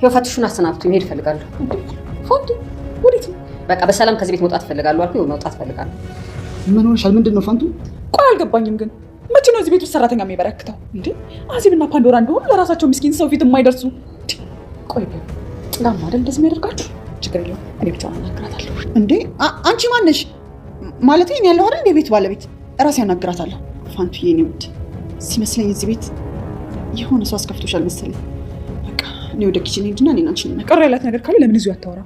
ይኸው ፈትሹን አሰናብቱ። መሄድ እፈልጋለሁ። ፋንቱ ወዴት? በቃ በሰላም ከዚህ ቤት መውጣት እፈልጋለሁ አልኩ። መውጣት እፈልጋለሁ። ምን ሆነሻል? ምንድን ነው ፋንቱ? ቆይ አልገባኝም ግን መቼ ነው እዚህ ቤት ውስጥ ሰራተኛ የሚበረክተው እንዴ? አዜብና ፓንዶራ እንደሆኑ ለራሳቸው ምስኪን ሰው ፊት የማይደርሱ። ቆይ ጥላም አይደል እንደዚህ የሚያደርጋችሁ? ችግር የለውም እኔ ብቻ አናግራታለሁ። እንዴ አንቺ ማነሽ? ማለት እኔ ያለው አይደል እንደ ቤት ባለቤት ራሴ አናግራታለሁ። ፋንቱ የኔ ውድ ሲመስለኝ እዚህ ቤት የሆነ ሰው አስከፍቶሻል መሰለኝ። በቃ እኔ ወደ ኪችን ሄድና እኔና አንቺ ቀር ያላት ነገር ካለ ለምን እዚሁ አታወራ?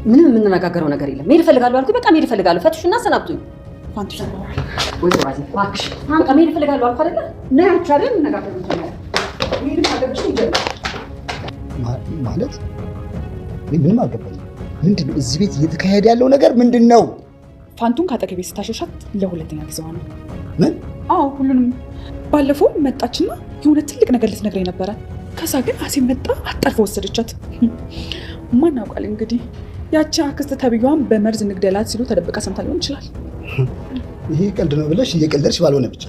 ምንም የምንነጋገረው ነገር የለም። መሄድ እፈልጋለሁ አልኩ። በቃ መሄድ እፈልጋለሁ። ፈትሹና አሰናብቱኝ። ፋንቱ ወይ ራዚ እባክሽ በቃ መሄድ እፈልጋለሁ አልኩ አይደለ? ነይ አንቺ አይደል እንነጋገረው ነው መሄድ ካለብሽ ይጀምር ማለት ምን ማገባኝ? ምንድነው እዚህ ቤት እየተካሄደ ያለው ነገር ምንድነው? ፋንቱን ካጠገቤ ስታሸሻት ለሁለተኛ ጊዜዋ ነው። ምን? አዎ ሁሉንም። ባለፈው መጣችና የሆነ ትልቅ ነገር ልትነግረኝ ነበረ። ከዛ ግን አሴብ መጣ አጣርፋ ወሰደቻት። ማን ያውቃል እንግዲህ ያቺ አክስት ተብያዋን በመርዝ እንግደላት ሲሉ ተደብቃ ሰምታ ሊሆን ይችላል። ይሄ ቀልድ ነው ብለሽ እየቀለድሽ ባልሆነ ብቻ።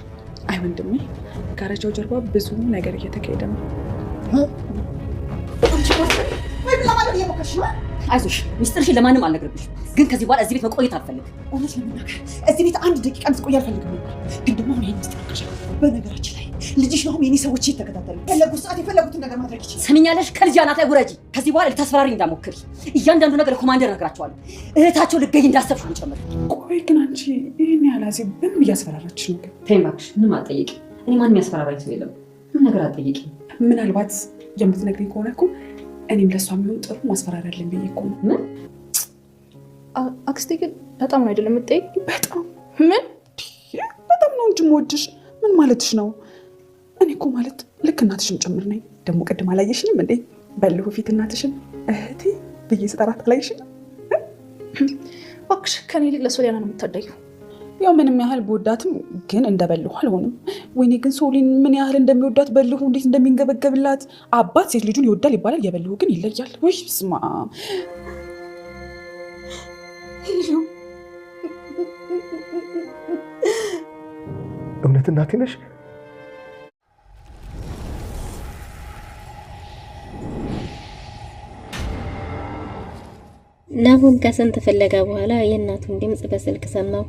አይ ወንድሜ ጋራጃው ጀርባ ብዙ ነገር እየተካሄደ ነው። አይዞሽ ሚስጥርሽን ለማንም አልነግርብሽም። ግን ከዚህ በኋላ እዚህ ቤት መቆየት አልፈልግም። እውነት ለመናገር እዚህ ቤት አንድ ደቂቃ እንድትቆይ አልፈልግም ነበር። ግን ደግሞ ይሄን ሚስጥር በነገራችን ላይ ልጅሽ ነው የኔ ሰዎች እየተከታተሉ የፈለጉት ሰዓት የፈለጉትን ነገር ማድረግ ይችላል። ሰሚኛለሽ? ከልጅ አናት ላይ ውረጂ። ከዚህ በኋላ ልታስፈራሪኝ እንዳትሞክሪ። እያንዳንዱ ነገር ለኮማንደር ነግራቸዋለሁ። እህታቸው ልትገኝ እንዳሰብሽ ነው ጨምር። ቆይ ግን አንቺ ይሄን ያህል አዜብ በምን እያስፈራራችሽ ነው? ተይኝ እባክሽ። ምንም አትጠይቂ። እኔ ማንም ያስፈራራኝ ሰው የለም። ምን ነገር አትጠይቂ። ምናልባት የምትነግሪኝ ከሆነ እኮ እኔም ለሷ የሚሆን ጥሩ ማስፈራሪያ አለኝ ብዬ እኮ ነው። ምን አክስቴ ግን በጣም ነው አይደለም የምትጠይቅ? በጣም ምን በጣም ነው እንጂ የምወድሽ። ምን ማለትሽ ነው? እኔ እኮ ማለት ልክ እናትሽም ጭምር ነኝ። ደግሞ ቅድም አላየሽኝም እንዴ? በልሁ ፊት እናትሽን እህቴ ብዬ ስጠራት አላየሽኝም? እባክሽ ከኔ ይልቅ ለሶሊያና ነው የምታዳጊው። ያው ምንም ያህል በወዳትም ግን እንደበልሁ አልሆንም። ወይኔ ግን ሶሊን ምን ያህል እንደሚወዳት በልሁ እንዴት እንደሚንገበገብላት። አባት ሴት ልጁን ይወዳል ይባላል፣ የበልሁ ግን ይለያል። ወይ ስማ እውነት እናቴ ነሽ? ናሆም ከስንት ፍለጋ በኋላ የእናቱን ድምጽ በስልክ ሰማው።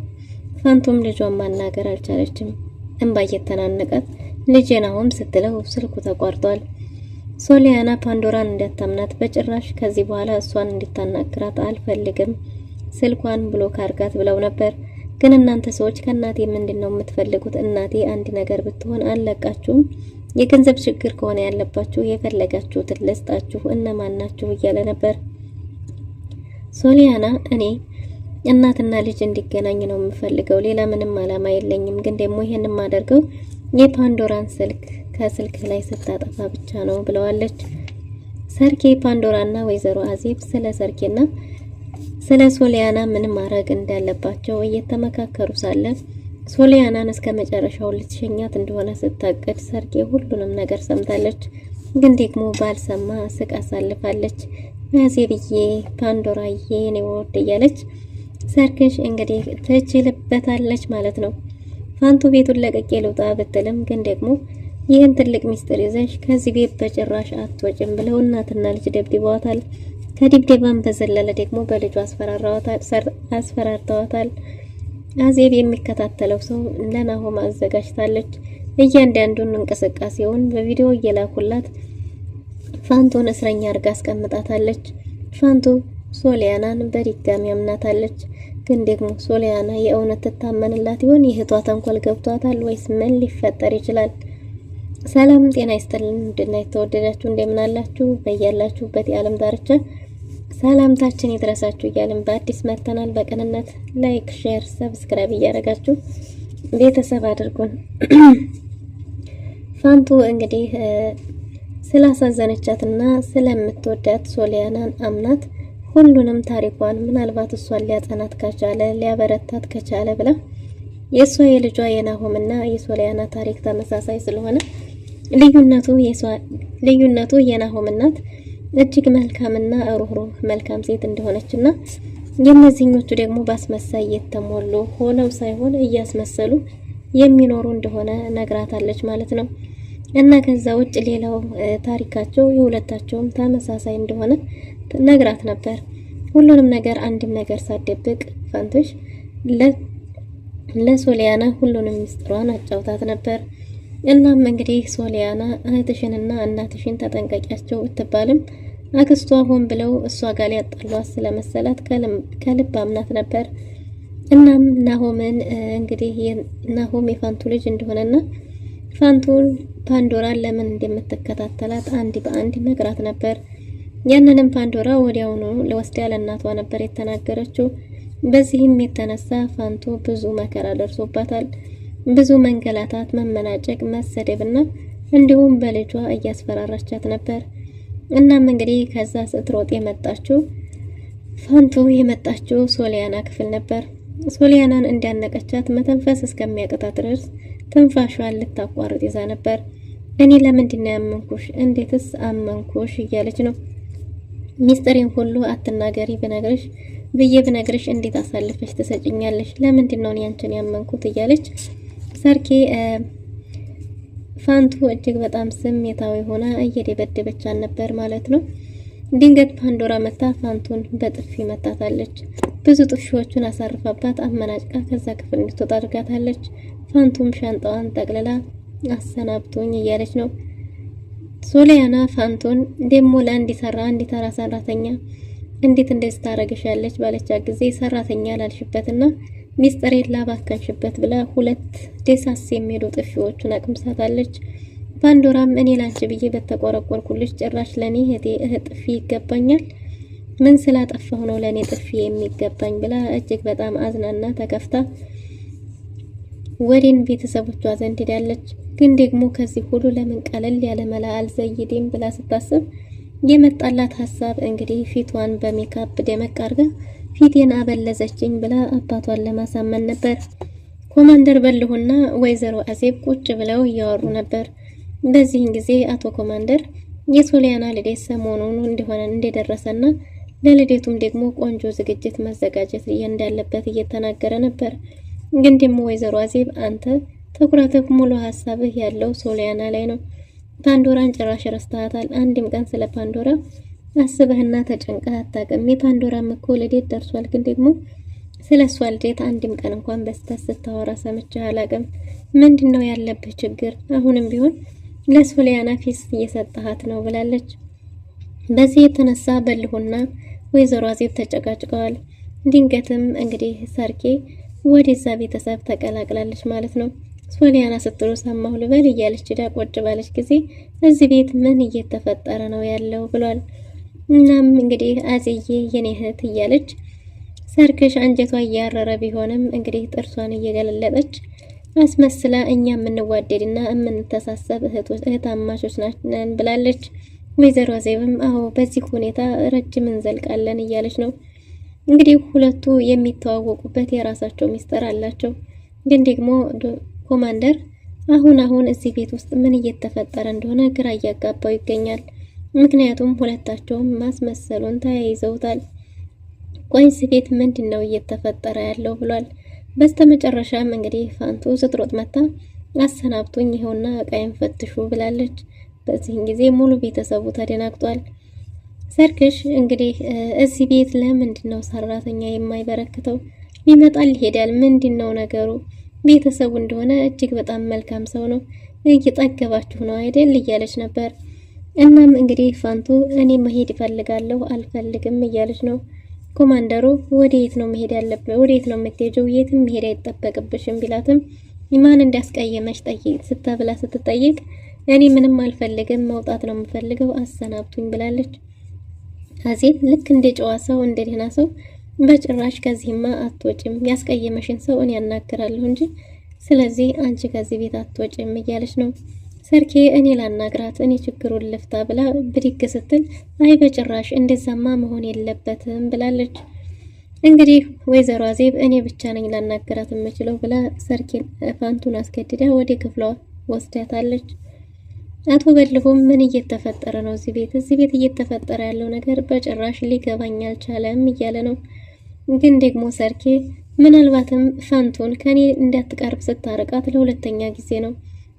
ፋንቱም ልጇን ማናገር አልቻለችም። እንባ እየተናነቃት ልጄ ናሆም ስትለው ስልኩ ተቋርጧል። ሶሊያና ፓንዶራን እንዳታምናት በጭራሽ ከዚህ በኋላ እሷን እንድታናግራት አልፈልግም፣ ስልኳን ብሎክ አርጋት ብለው ነበር። ግን እናንተ ሰዎች ከእናቴ ምንድነው የምትፈልጉት? እናቴ አንድ ነገር ብትሆን አለቃችሁም። የገንዘብ ችግር ከሆነ ያለባችሁ የፈለጋችሁትን ልስጣችሁ፣ እነማን ናችሁ እያለ ነበር። ሶሊያና እኔ እናትና ልጅ እንዲገናኝ ነው የምፈልገው፣ ሌላ ምንም አላማ የለኝም። ግን ደግሞ ይሄን የማደርገው የፓንዶራን ስልክ ከስልክ ላይ ስታጠፋ ብቻ ነው ብለዋለች። ሰርኬ ፓንዶራና ወይዘሮ አዜብ ስለ ሰርኬና ስለ ሶሊያና ምን ማድረግ እንዳለባቸው እየተመካከሩ ሳለ ሶሊያናን እስከ መጨረሻው ልትሸኛት እንደሆነ ስታቀድ ሰርኬ ሁሉንም ነገር ሰምታለች። ግን ደግሞ ባልሰማ ስቃ አሳልፋለች። አዜብዬ ፓንዶራዬ ነው ወድ እያለች ሰርክሽ እንግዲህ ትችልበታለች ማለት ነው። ፋንቱ ቤቱን ለቅቄ ልውጣ ብትልም ግን ደግሞ ይህን ትልቅ ሚስጥር ይዘሽ ከዚህ ቤት በጭራሽ አትወጭም ብለው እናትና ልጅ ደብድበዋታል። ከድብደባም በዘለለ ደግሞ በልጁ አስፈራርተዋታል። አዜብ የሚከታተለው ሰው ለናሆም አዘጋጅታለች። እያንዳንዱን እንቅስቃሴውን በቪዲዮ እየላኩላት ፋንቱን እስረኛ አድርጋ አስቀምጣታለች። ፋንቱ ሶሊያናን በድጋሚ አምናታለች። ግን ደግሞ ሶሊያና የእውነት ትታመንላት ይሆን? የእህቷ ተንኮል ገብቷታል ወይስ ምን ሊፈጠር ይችላል? ሰላም ጤና ይስጥልን። እንደና የተወደዳችሁ እንደምን አላችሁ? በያላችሁበት የዓለም ዳርቻ ሰላምታችን ይድረሳችሁ እያልን በአዲስ መተናል። በቅንነት ላይክ፣ ሼር፣ ሰብስክራይብ እያደረጋችሁ ቤተሰብ አድርጉን። ፋንቱ እንግዲህ ስላሳዘነቻትና ስለምትወዳት ሶሊያናን አምናት ሁሉንም ታሪኳን ምናልባት እሷን ሊያጸናት ከቻለ ሊያበረታት ከቻለ ብላ የሷ የልጇ የናሆምና የሶሊያና ታሪክ ተመሳሳይ ስለሆነ ልዩነቱ የናሆም እናት እጅግ መልካምና ሩህሩህ መልካም ሴት እንደሆነችና የነዚህኞቹ ደግሞ ባስመሳይ የተሞሉ ሆነው ሳይሆን እያስመሰሉ የሚኖሩ እንደሆነ ነግራታለች ማለት ነው። እና ከዛ ውጭ ሌላው ታሪካቸው የሁለታቸውም ተመሳሳይ እንደሆነ ነግራት ነበር። ሁሉንም ነገር አንድም ነገር ሳትደብቅ ፋንቱሽ ለሶሊያና ሁሉንም ሚስጥሯን አጫውታት ነበር። እናም እንግዲህ ሶሊያና እህትሽንና እናትሽን ተጠንቀቂያቸው ብትባልም አክስቷ ሆን ብለው እሷ ጋር ሊያጣሏት ስለመሰላት ከልብ አምናት ነበር። እናም ናሆምን እንግዲህ ናሆም የፋንቱ ልጅ እንደሆነና ፋንቱን ፓንዶራን ለምን እንደምትከታተላት አንድ በአንድ ነግራት ነበር። ያንንም ፓንዶራ ወዲያውኑ ለወስዳ ለእናቷ ነበር የተናገረችው። በዚህም የተነሳ ፋንቱ ብዙ መከራ ደርሶባታል። ብዙ መንገላታት፣ መመናጨቅ፣ መሰደብና እንዲሁም በልጇ እያስፈራራቻት ነበር። እናም እንግዲህ ከዛ ስትሮጥ የመጣችው ፋንቱ የመጣችው ሶሊያና ክፍል ነበር። ሶሊያናን እንዲያነቀቻት መተንፈስ እስከሚያቅታት ድረስ ትንፋሿን ልታቋርጥ ይዛ ነበር። እኔ ለምንድን ነው ያመንኩሽ? እንዴትስ አመንኩሽ? እያለች ነው። ሚስጥሬን ሁሉ አትናገሪ ብነግርሽ እንዴት አሳልፈሽ ትሰጭኛለሽ? ለምንድን ነው አንቺን ያመንኩት? እያለች ሰርኬ ፋንቱ እጅግ በጣም ስሜታዊ ሆና እየደበደበቻት ነበር ማለት ነው። ድንገት ፓንዶራ መታ ፋንቱን በጥፊ መታታለች። ብዙ ጥፊዎቹን አሳርፋባት አመናጭቃ ከዛ ክፍል እንድትወጣ አድርጋታለች። ፋንቱም ሻንጣዋን ጠቅልላ አሰናብቶኝ እያለች ነው። ሶሊያና ፋንቱን ደሞ ለአንድ ተራ ሰራተኛ እንዴት እንደዚህ ታረጋሻለች ባለቻት ጊዜ ሰራተኛ ላልሽበትና ሚስጥሬን ላባከንሽበት ብላ ሁለት ደሳስ የሚሄዱ ጥፊዎቹን አቅምሳታለች። ፓንዶራም እኔ ላንቺ ብዬ በተቆረቆርኩልሽ ጭራሽ ለኔ እህት ጥፊ ይገባኛል? ምን ስላጠፋሁ ነው ለኔ ጥፊ የሚገባኝ? ብላ እጅግ በጣም አዝናና ተከፍታ ወዴን ቤተሰቦቿ ዘንድ ሄዳለች። ግን ደግሞ ከዚህ ሁሉ ለምን ቀለል ያለ መላ አልዘይድም ብላ ስታስብ የመጣላት ሐሳብ እንግዲህ ፊቷን በሜካፕ ደመቅ አርጋ ፊቴን አበለዘችኝ ብላ አባቷን ለማሳመን ነበር። ኮማንደር በልሁና ወይዘሮ አዜብ ቁጭ ብለው እያወሩ ነበር። በዚህን ጊዜ አቶ ኮማንደር የሶሊያና ልደት ሰሞኑን እንደደረሰና ለልደቱም ደግሞ ቆንጆ ዝግጅት መዘጋጀት እንዳለበት እየተናገረ ነበር። ግን ደግሞ ወይዘሮ አዜብ አንተ ትኩረትህ ሙሉ ሐሳብህ ያለው ሶሊያና ላይ ነው። ፓንዶራን ጭራሽ ረስተሃታል። አንድም ቀን ስለ ፓንዶራ አስበህና ተጨንቀህ አታውቅም። የፓንዶራም እኮ ልደት ደርሷል። ግን ደግሞ ስለ እሷ ልደት አንድም ቀን እንኳን በስተት ስታወራ ሰምቼህ አላውቅም። ምንድነው ያለብህ ችግር? አሁንም ቢሆን ለሶሊያና ፊስ እየሰጠሃት ነው ብላለች። በዚህ የተነሳ በልሁና ወይዘሮ አዜብ ተጨቃጭቀዋል። ድንገትም እንግዲህ ሰርኬ ወደዛ ቤተሰብ ተቀላቅላለች ማለት ነው። ሶሊያና ስትሉ ሰማሁ ልበል እያለች ዳ ቁጭ ባለች ጊዜ እዚህ ቤት ምን እየተፈጠረ ነው ያለው ብሏል። እናም እንግዲህ አዜዬ የኔ እህት እያለች ሰርክሽ አንጀቷ እያረረ ቢሆንም እንግዲህ ጥርሷን እየገለለጠች አስመስላ እኛ የምንዋደድና የምንተሳሰብ እህታማቾች ነን ብላለች። ወይዘሮ አዜብም አዎ በዚህ ሁኔታ ረጅም እንዘልቃለን እያለች ነው። እንግዲህ ሁለቱ የሚተዋወቁበት የራሳቸው ሚስጥር አላቸው። ግን ደግሞ ኮማንደር አሁን እዚህ ቤት ውስጥ ምን እየተፈጠረ እንደሆነ ግራ እያጋባው ይገኛል። ምክንያቱም ሁለታቸውም ማስመሰሉን ተያይዘውታል። ቆይ እዚህ ቤት ምንድነው እየተፈጠረ ያለው ብሏል። በስተመጨረሻም እንግዲህ ፋንቱ ስትሮጥ መታ አሰናብቶኝ ይኸውና እቃዬን ፈትሹ ብላለች። በዚህን ጊዜ ሙሉ ቤተሰቡ ተደናግጧል። ሰርክሽ እንግዲህ እዚህ ቤት ለምንድነው ሰራተኛ የማይበረክተው? ይመጣል ይሄዳል፣ ምንድነው ነገሩ? ቤተሰቡ እንደሆነ እጅግ በጣም መልካም ሰው ነው፣ እየጠገባችሁ ነው አይደል እያለች ነበር። እናም እንግዲህ ፋንቱ እኔ መሄድ እፈልጋለሁ አልፈልግም እያለች ነው። ኮማንደሩ ወዴት ነው መሄድ ያለበት? ወዴት ነው የምትሄጂው? የትም መሄድ አይጠበቅብሽም ቢላትም ማን እንዳስቀየመሽ ስትጠይቅ እኔ ምንም አልፈልግም መውጣት ነው የምፈልገው አሰናብቱኝ ብላለች። አዜብ ልክ እንደ ጨዋ ሰው እንደ ደህና ሰው በጭራሽ ከዚህማ አትወጭም፣ ያስቀየመሽን ሰው እኔ ያናግራለሁ እንጂ ስለዚህ አንቺ ከዚህ ቤት አትወጭም እያለች ነው። ሰርኬ እኔ ላናግራት፣ እኔ ችግሩን ልፍታ ብላ ብድግ ስትል አይ በጭራሽ እንደዛማ መሆን የለበትም ብላለች። እንግዲህ ወይዘሮ አዜብ እኔ ብቻ ነኝ ላናግራት የምችለው ብላ ሰርኬን ፋንቱን አስገድዳ ወደ ክፍሏ ወስዳታለች። አቶ በልሁም ምን እየተፈጠረ ነው እዚህ ቤት እየተፈጠረ ያለው ነገር በጭራሽ ሊገባኝ አልቻለም እያለ ነው። ግን ደግሞ ሰርኬ ምናልባትም ፋንቱን ከኔ እንዳትቀርብ ስታርቃት ለሁለተኛ ጊዜ ነው።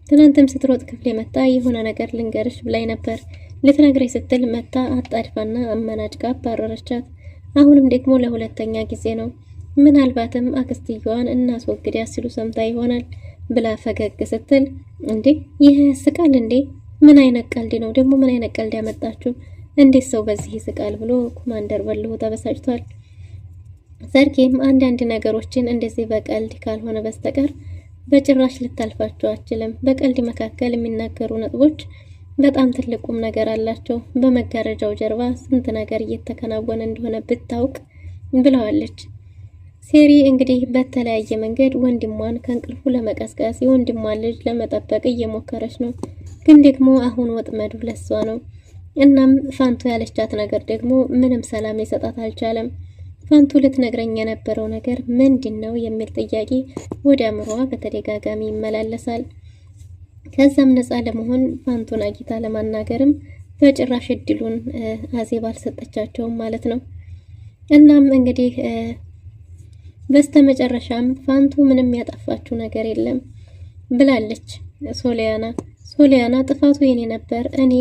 ትናንትም ስትሮጥ ክፍሌ መጣ የሆነ ነገር ልንገርሽ ብላኝ ነበር። ልትነግረኝ ስትል መጣ አጣድፋና አመናጭቃ አባረረቻት። አሁንም ደግሞ ለሁለተኛ ጊዜ ነው። ምናልባትም አክስትየዋን እናስወግዳት ሲሉ ሰምታ ይሆናል ብላ ፈገግ ስትል እንዴ ይሄ ያስቃል እንዴ? ምን አይነት ቀልድ ነው ደግሞ? ምን አይነት ቀልድ ያመጣችሁ? እንዴት ሰው በዚህ ይስቃል? ብሎ ኮማንደር በልሁ ተበሳጭቷል። ሰርኬም አንዳንድ ነገሮችን እንደዚህ በቀልድ ካልሆነ በስተቀር በጭራሽ ልታልፋቸው አችልም። በቀልድ መካከል የሚናገሩ ነጥቦች በጣም ትልቁም ነገር አላቸው። በመጋረጃው ጀርባ ስንት ነገር እየተከናወነ እንደሆነ ብታውቅ ብለዋለች። ሴሪ እንግዲህ በተለያየ መንገድ ወንድሟን ከእንቅልፉ ለመቀስቀስ የወንድሟን ልጅ ለመጠበቅ እየሞከረች ነው። ግን ደግሞ አሁን ወጥመዱ ለሷ ነው። እናም ፋንቱ ያለቻት ነገር ደግሞ ምንም ሰላም ሊሰጣት አልቻለም። ፋንቱ ልትነግረኝ የነበረው ነገር ምንድነው የሚል ጥያቄ ወደ አእምሮዋ በተደጋጋሚ ይመላለሳል። ከዛም ነፃ ለመሆን ፋንቱን አግኝታ ለማናገርም በጭራሽ እድሉን አዜብ አልሰጠቻቸውም ማለት ነው። እናም እንግዲህ በስተመጨረሻም ፋንቱ ምንም ያጠፋችው ነገር የለም ብላለች ሶሊያና ጥፋቱ የኔ ነበር፣ እኔ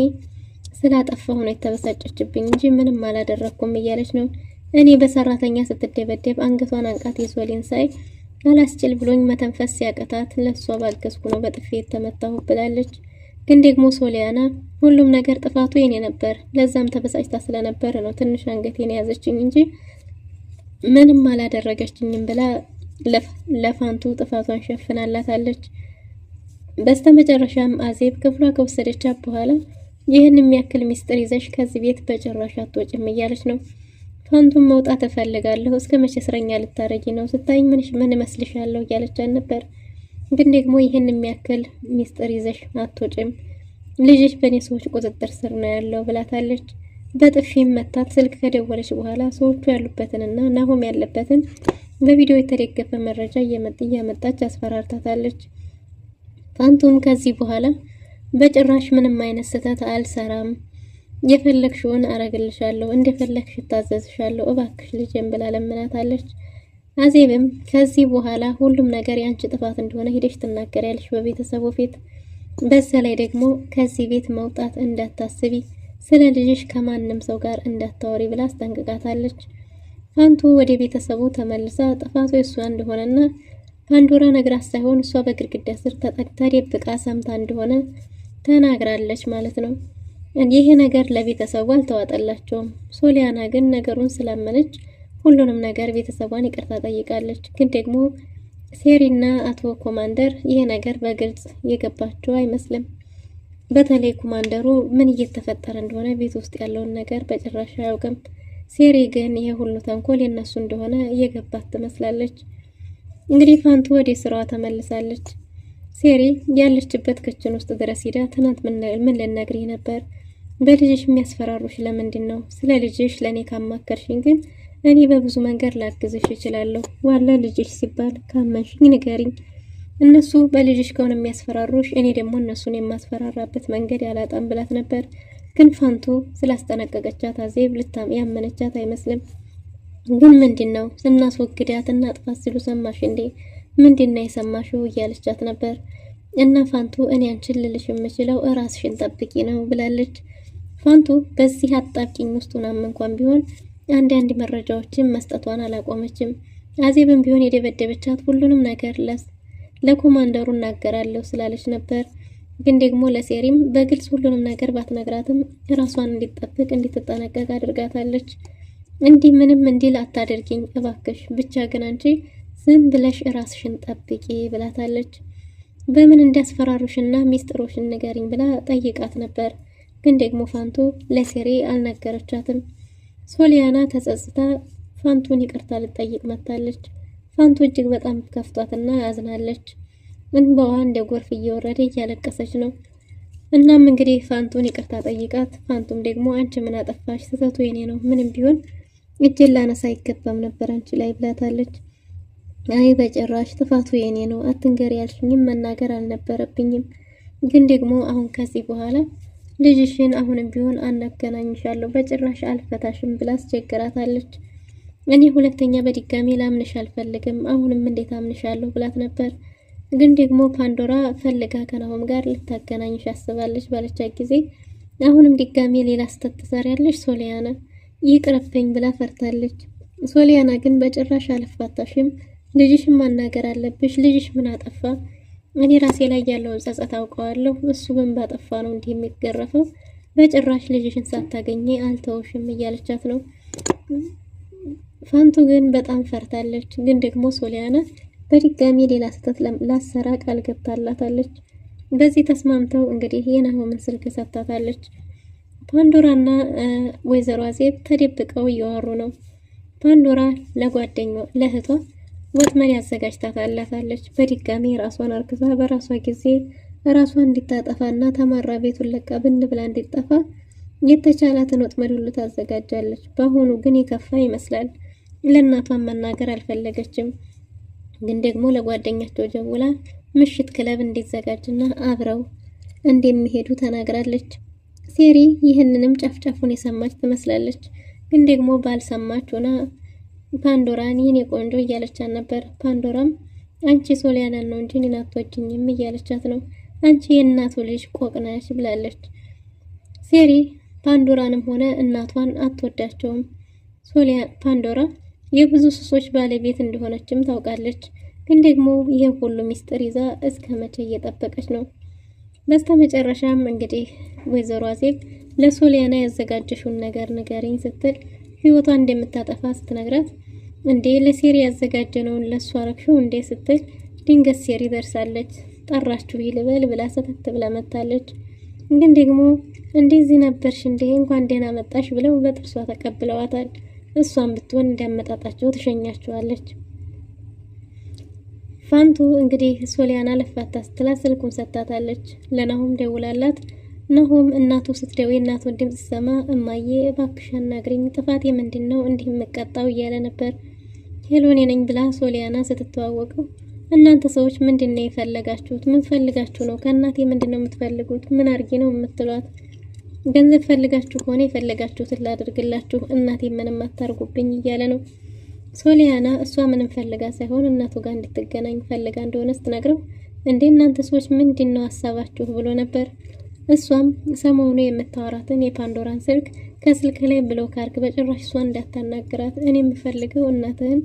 ስላጠፋሁ ነው የተበሳጨችብኝ እንጂ ምንም አላደረኩም እያለች ነው። እኔ በሰራተኛ ስትደበደብ አንገቷን አንቃት የሶሊን ሳይ አላስችል ብሎኝ መተንፈስ ሲያቀታት ለሷ ባገዝኩ ነው በጥፊ የተመታሁ ብላለች። ግን ደግሞ ሶሊያና ሁሉም ነገር ጥፋቱ የኔ ነበር፣ ለዛም ተበሳጭታ ስለነበር ነው ትንሽ አንገቴን ያዘችኝ እንጂ ምንም አላደረገችኝም ብላ ለፋንቱ ጥፋቷን ሸፍናላታለች። በስተመጨረሻም አዜብ ክፍሏ ከወሰደቻት በኋላ ይህን የሚያክል ሚስጥር ይዘሽ ከዚህ ቤት በጭራሽ አትወጪም እያለች ነው። ፋንቱን መውጣት እፈልጋለሁ፣ እስከ መቼ እስረኛ ልታረጊ ነው? ስታይኝ ምን እመስልሻለሁ እያለቻት ነበር። ግን ደግሞ ይህን የሚያክል ሚስጥር ይዘሽ አትወጪም፣ ልጅሽ በእኔ ሰዎች ቁጥጥር ስር ነው ያለው ብላታለች። በጥፊም መታት። ስልክ ከደወለች በኋላ ሰዎቹ ያሉበትንና ናሆም ያለበትን በቪዲዮ የተደገፈ መረጃ እያመጣች አስፈራርታታለች። ፋንቱም ከዚህ በኋላ በጭራሽ ምንም አይነት ስህተት አልሰራም፣ የፈለግሽውን አረግልሻለሁ፣ እንደፈለግሽ ታዘዝሻለሁ፣ እባክሽ ልጅን ብላ ለምናታለች። አዜብም ከዚህ በኋላ ሁሉም ነገር ያንቺ ጥፋት እንደሆነ ሄደሽ ትናገሪያለሽ በቤተሰቡ ፊት፣ በዛ ላይ ደግሞ ከዚህ ቤት መውጣት እንዳታስቢ፣ ስለ ልጅሽ ከማንም ሰው ጋር እንዳታወሪ ብላ አስጠንቅቃታለች። ፋንቱ ወደ ቤተሰቡ ተመልሳ ጥፋቱ የሷ እንደሆነና ፓንዶራ ነግራት ሳይሆን እሷ በግድግዳ ስር ተደብቃ ሰምታ እንደሆነ ተናግራለች ማለት ነው። ይሄ ነገር ለቤተሰቡ አልተዋጠላቸውም። ሶሊያና ግን ነገሩን ስላመነች ሁሉንም ነገር ቤተሰቧን ይቅርታ ጠይቃለች። ግን ደግሞ ሴሪና አቶ ኮማንደር ይሄ ነገር በግልጽ የገባቸው አይመስልም። በተለይ ኮማንደሩ ምን እየተፈጠረ እንደሆነ ቤት ውስጥ ያለውን ነገር በጭራሽ አያውቅም። ሴሪ ግን ይሄ ሁሉ ተንኮል የነሱ እንደሆነ እየገባት ትመስላለች። እንግዲህ ፋንቱ ወደ ስራዋ ተመልሳለች። ሴሪ ያለችበት ክችን ውስጥ ድረስ ሄዳ ትናንት ምን ልነግርህ ነበር? በልጅሽ የሚያስፈራሩሽ ለምንድን ነው? ስለ ልጅሽ ለእኔ ካማከርሽኝ ግን እኔ በብዙ መንገድ ላግዝሽ እችላለሁ። ዋላ ልጅሽ ሲባል ካመንሽኝ ንገሪኝ። እነሱ በልጅሽ ከሆነ የሚያስፈራሩሽ እኔ ደግሞ እነሱን የማስፈራራበት መንገድ ያላጣም ብላት ነበር። ግን ፋንቱ ስላስጠነቀቀቻት አዜብ ያመነቻት አይመስልም። ግን ምንድነው ስናስወግዳት እና ጥፋት ሲሉ ሰማሽ እንዴ? ምንድነው የሰማሽው እያለቻት ነበር። እና ፋንቱ እኔ አንቺን ልልሽ የምችለው ራስሽን ጠብቂ ነው ብላለች። ፋንቱ በዚህ አጣብቂኝ ውስጥ ሆናም እንኳን ቢሆን አንዳንድ መረጃዎችን መስጠቷን አላቆመችም። አዜብም ቢሆን የደበደበቻት ሁሉንም ነገር ለኮማንደሩ እናገራለሁ ስላለች ነበር። ግን ደግሞ ለሴሪም በግልጽ ሁሉንም ነገር ባትነግራትም ራሷን እንድትጠብቅ እንድትጠነቀቅ አድርጋታለች። እንዲህ ምንም እንዲል አታደርጊኝ እባክሽ፣ ብቻ ግን አንቺ ዝም ብለሽ ራስሽን ጠብቂ ብላታለች። በምን እንዲያስፈራሩሽና ሚስጥሮሽን ንገሪኝ ብላ ጠይቃት ነበር። ግን ደግሞ ፋንቱ ለሴሪ አልነገረቻትም። ሶሊያና ተጸጽታ ፋንቱን ይቅርታ ልጠይቅ መጣለች። ፋንቱ እጅግ በጣም ከፍቷትና ያዝናለች። እንባዋ እንደ ጎርፍ እየወረደ እያለቀሰች ነው። እናም እንግዲህ ፋንቱን ይቅርታ ጠይቃት። ፋንቱም ደግሞ አንቺ ምን አጠፋሽ? ስህተቱ የኔ ነው፣ ምንም ቢሆን እጄን ላነሳ አይገባም ነበር አንቺ ላይ ብላታለች። አይ በጭራሽ ጥፋቱ የኔ ነው፣ አትንገሪ ያልሽኝም መናገር አልነበረብኝም። ግን ደግሞ አሁን ከዚህ በኋላ ልጅሽን አሁንም ቢሆን አናገናኝሻለሁ፣ በጭራሽ አልፈታሽም ብላ አስቸግራታለች። እኔ ሁለተኛ በድጋሚ ላምንሽ አልፈልግም፣ አሁንም እንዴት አምንሻለሁ ብላት ነበር። ግን ደግሞ ፓንዶራ ፈልጋ ከናሆም ጋር ልታገናኝሽ አስባለች ባለቻት ጊዜ አሁንም ድጋሜ ሌላ ስህተት ትሰሪያለሽ ሶሊያና ይቅርብኝ ብላ ፈርታለች። ሶሊያና ግን በጭራሽ አልፋታሽም፣ ልጅሽን ማናገር አለብሽ፣ ልጅሽ ምን አጠፋ? እኔ ራሴ ላይ ያለውን ጸጸት አውቀዋለሁ፣ እሱ ምን ባጠፋ ነው እንዲህ የሚገረፈው? በጭራሽ ልጅሽን ሳታገኘ አልተውሽም እያለቻት ነው። ፋንቱ ግን በጣም ፈርታለች። ግን ደግሞ ሶሊያና በድጋሚ ሌላ ስህተት ላሰራ ቃል ገብታላታለች። በዚህ ተስማምተው እንግዲህ የናሆምን ስልክ ሰጥታታለች። ፓንዶራና ወይዘሮ አዜብ ተደብቀው እያወሩ ነው። ፓንዶራ ለጓደኛዋ ለእህቷ ወጥመድ ያዘጋጅታታላታለች። በድጋሚ ራሷን አርክዛ በራሷ ጊዜ ራሷን እንድታጠፋና ተማራ ቤቱን ለቃ ብን ብላ እንድትጠፋ የተቻላትን ወጥመድ ሁሉ ታዘጋጃለች። በአሁኑ ግን የከፋ ይመስላል። ለእናቷን መናገር አልፈለገችም። ግን ደግሞ ለጓደኛቸው ጀውላ ምሽት ክለብ እንዲዘጋጅና አብረው እንደሚሄዱ ተናግራለች። ሴሪ ይህንንም ጫፍጫፉን የሰማች ትመስላለች። ግን ደግሞ ባልሰማች ሆና ፓንዶራን የኔ ቆንጆ እያለቻት ነበር። ፓንዶራም አንቺ ሶሊያናን ነው እንጂ እኔን አትወጂኝም እያለቻት ነው። አንቺ የእናቱ ልጅ ቆቅ ነሽ ብላለች። ሴሪ ፓንዶራንም ሆነ እናቷን አትወዳቸውም። ፓንዶራ የብዙ ሱሶች ባለቤት እንደሆነችም ታውቃለች። ግን ደግሞ ይሄ ሁሉ ሚስጥር ይዛ እስከ መቼ እየጠበቀች ነው? በስተመጨረሻም እንግዲህ ወይዘሮ አዜብ ለሶሊያና ያዘጋጀሽውን ነገር ንገሪኝ ስትል ህይወቷን እንደምታጠፋ ስትነግራት እንዴ ለሴሪ ያዘጋጀነውን ለሷ አረክሽው እንዴ ስትል ድንገት ሴሪ ደርሳለች። ጠራችሁ ይልበል ብላ ሰተት ብላ መጣለች። ግን ደግሞ እንደዚህ ነበርሽ እንዴ እንኳን ደህና መጣሽ ብለው በጥርሷ ተቀብለዋታል። እሷን ብትሆን እንዳመጣጣቸው ትሸኛቸዋለች። ፋንቱ እንግዲህ ሶሊያና ለፋታ ስትላ ስልኩን ሰጣታለች። ለናሆም ደውላላት። ናሆም እናቱ ስትደውይ እናቱን ድምጽ ሰማ። እማዬ እባክሽ አናግሪኝ፣ ጥፋቴ ምንድነው እንዲህ የምቀጣው እያለ ነበር። ሄሎ እኔ ነኝ ብላ ሶሊያና ስትተዋወቀው እናንተ ሰዎች ምንድነው የፈለጋችሁት? ምን ፈልጋችሁ ነው? ከእናቴ ምንድነው የምትፈልጉት? ምን አርጊ ነው የምትሏት? ገንዘብ ፈልጋችሁ ሆነ የፈለጋችሁትን ላድርግላችሁ፣ እናቴ ምንም አታርጉብኝ እያለ ነው። ሶሊያና እሷ ምንም ፈልጋ ሳይሆን እናቱ ጋር እንድትገናኝ ፈልጋ እንደሆነ ስትነግረው እንዴ እናንተ ሰዎች ምንድነው ሐሳባችሁ ብሎ ነበር። እሷም ሰሞኑ የምታወራትን የፓንዶራን ስልክ ከስልክ ላይ ብሎክ አርግ፣ በጭራሽ እሷን እንዳታናግራት፣ እኔ የምፈልገው እናትህን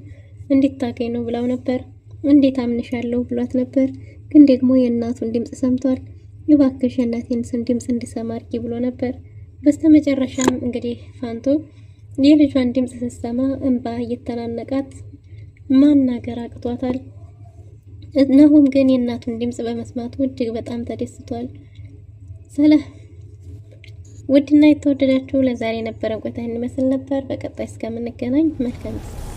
እንድታገኝ ነው ብላው ነበር። እንዴት አምንሻለሁ ብሏት ነበር። ግን ደግሞ የእናቱን ድምጽ ሰምቷል። እባክሽ የእናቴን ድምጽ እንድሰማ አርጊ ብሎ ነበር። በስተመጨረሻም እንግዲህ ፋንቱ የልጇን ድምጽ ስትሰማ እንባ እየተናነቃት ማናገር አቅቷታል። ናሆም ግን የእናቱን ድምጽ በመስማቱ እጅግ በጣም ተደስቷል። ውድና የተወደዳችሁ ለዛሬ የነበረን ቆይታ ይመስል ነበር። በቀጣይ እስከምንገናኝ መልካም ጊዜ